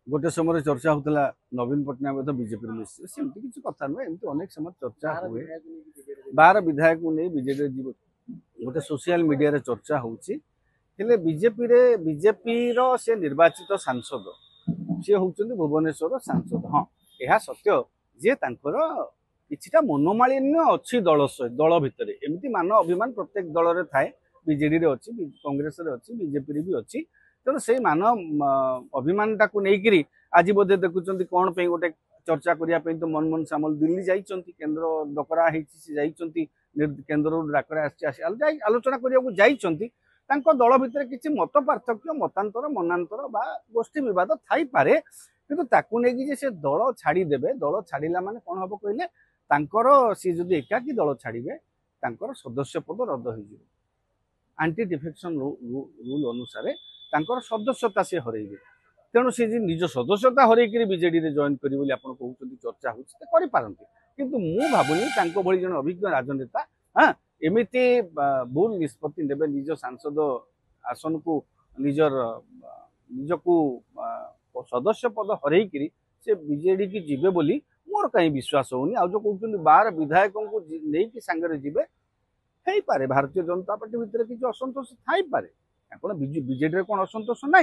गोटे समय चर्चा होता नवीन पट्टनायक बीजेपी मिश्र सेमती किसी कथा नुहे एमती अनेक समय चर्चा हुए 12 विधायक नहीं बीजेपी जीव गोटे सोशल मीडिया चर्चा होची बीजेपी से निर्वाचित सांसद सी होती भुवनेश्वर सांसद हाँ यह सत्य जे किछिटा मनोमालिन्य अच्छी दल भितर एमती मान अभिमान प्रत्येक दल में थाए बीजेडी अच्छी कांग्रेस अच्छी बीजेपी भी अच्छी तेणु से मान अभिमान टाक नहीं आज बोधे देखुं कौन पे गोटे चर्चा करने तो मनमोहन सामल दिल्ली जाइंट केन्द्र डकरा केन्द्र डाकरा आलोचना करने दल भितर किसी मत पार्थक्य मतांतर मनांतर बा गोष्ठी बद थी पारे कि से दल छाड़देवे दल छाड़ा माने कौन हम कहले सी जदि एकाकी दल छाड़े सदस्य पद रद्द हो आंटी डिफेक्शन रूल अनुसार सदस्यता से हरइबे तेणु सी निज सदस्यता हरई बीजेडी जॉइन करी आप चर्चा होती किंतु मु भावुनी भली जन अभिज्ञ राजनेता हाँ एमती भूल निष्पत्ति नेबे निज सांसद आसन को निजको सदस्य पद हरई से बीजेडी की जीवे बोली मोर कहीं विश्वास होनी आ जो कहते 12 विधायकों को नहीं सांगे जीवे है पारे भारतीय जनता पार्टी भितर किसी असंतोष थाई पारे कौन बीजेडी कौन असंतोष ना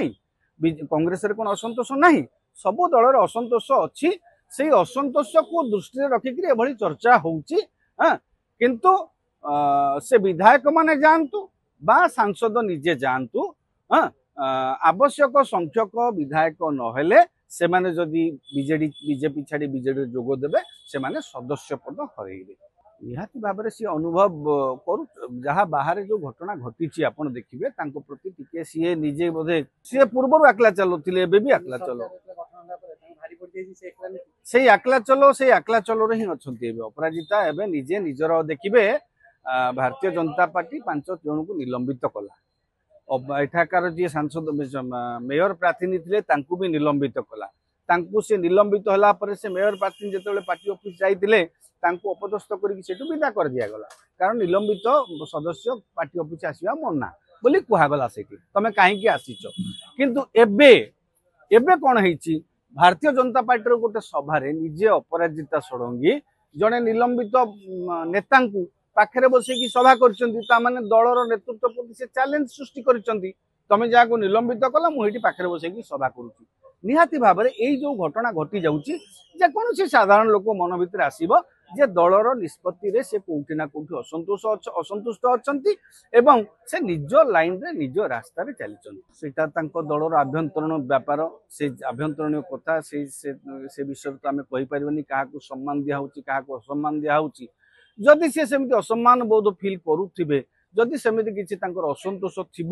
कांग्रेस कौन असंतोष ना सबु दल असंतोष अच्छी से असंतोष को दृष्टि रखिक चर्चा होची हाँ किंतु से विधायक माने जानतु बा सांसद निजे जानतु हाँ आवश्यक संख्यक विधायक नहेले से माने जदि बीजेपी छाड़ी बीजेडी जोग देबे से माने सदस्य पद हरइबे निहाती भाव में सी अनुभव करू जहाँ बाहर जो घटना घटी आप देखिए प्रति टिके सी निजे बोधे सी पूर्व आकला चलुले भी आकला चलो से आकला चलो ही अच्छा अपराजिता एवं निजे निजर देखिए भारतीय जनता पार्टी 5 जन को निलंबित कला एठाकार जी सांसद मेयर प्रार्थी थे भी निलंबित कला से निलंबित होला से मेयर प्रार्थी जो पार्टी ऑफिस जाइए अपदस्थ कर विदा कर दिगला कारण निलंबित सदस्य पार्टी ऑफिस आसवा मना बोली कहगला से तमें कहीं आसीच किंतु एबे कौन है भारतीय जनता पार्टी गोटे सभारे निजे अपराजिता षडंगी जड़े निलंबित नेता पाखे बसैकी सभा कर दलर नेतृत्व प्रति से चैलेंज सृष्टि कर तमें जहाँ को निलंबित कला मुझे पाखे बसैकी सभा करुच्ची निहाती भाव में यही जो घटना घटी जाऊँगी जेकोसी साधारण लोक मन भर आसब जे दलर निष्पत्ति से कौटि ना कौटि असंतुष्ट अच्छा एवं से निज लाइन रे निज रास्ता चली दलर आभ्यंतरण व्यापार से आभ्यंतरण कथा से विषय तो आम कहीपर क्या सम्मान दिखाई क्या असम्मान दिखाई जदि सी सेमती असम्मान बोध फिल करुवे जदि सेमती किसी असंतोष थी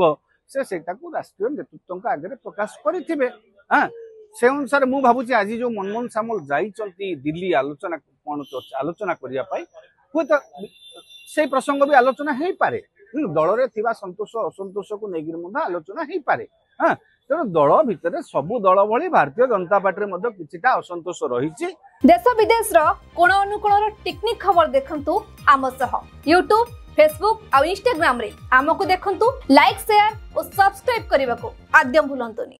से राष्ट्रीय नेतृत्व आगे प्रकाश करेंगे हाँ से अनुसार मु भावुची आज जो मनमोहन सामल जाइंट दिल्ली आलोचना कौन आलोचना करने हूँ तो से प्रसंग भी आलोचना हो पारे दल में संतोष असंतोष को लेकिन आलोचना हो पारे हाँ तेणु दल भितर सबु दल भली भारतीय जनता पार्टी किछिटा असंतोष रही देश विदेश कोण अनुकोण टेक्निक खबर देखंतु आम सह यूट्यूब फेसबुक और इंस्टाग्राम रे आमको देखंतु लाइक शेयर और सब्सक्राइब करने को आद्य भूलंतुनी।